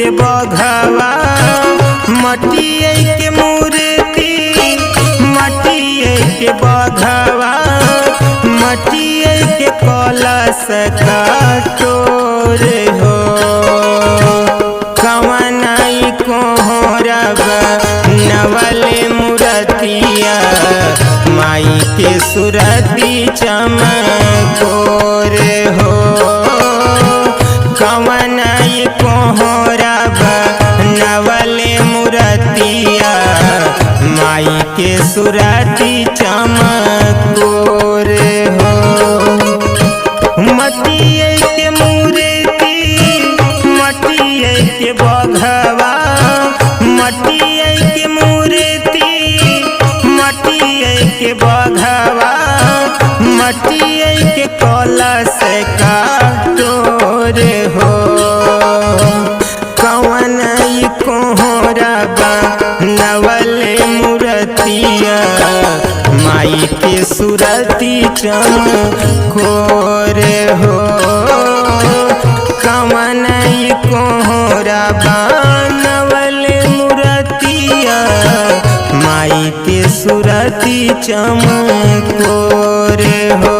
के बघवा मटिए के मूर्ति मटिए के बघवा मटिए के कलश कटोर हो कवनाई कोहरब नवले मूर्तिया माई के सुरती चमकोर हो कवनाई कोहरब नवले मूर्तिया माई के सुरती चमकोर हो मटिए के मूर्ति मटिए के बघवा मटिए के मूर्ति मटिए के बघवा मटिए के कलश कटोर हो कवनाई कोहरबा नवले मूर्तिया माई के सुरती चमकोर हो कवनाई कोहरबा नवले मूर्तिया माई के सुरती चमकोर हो।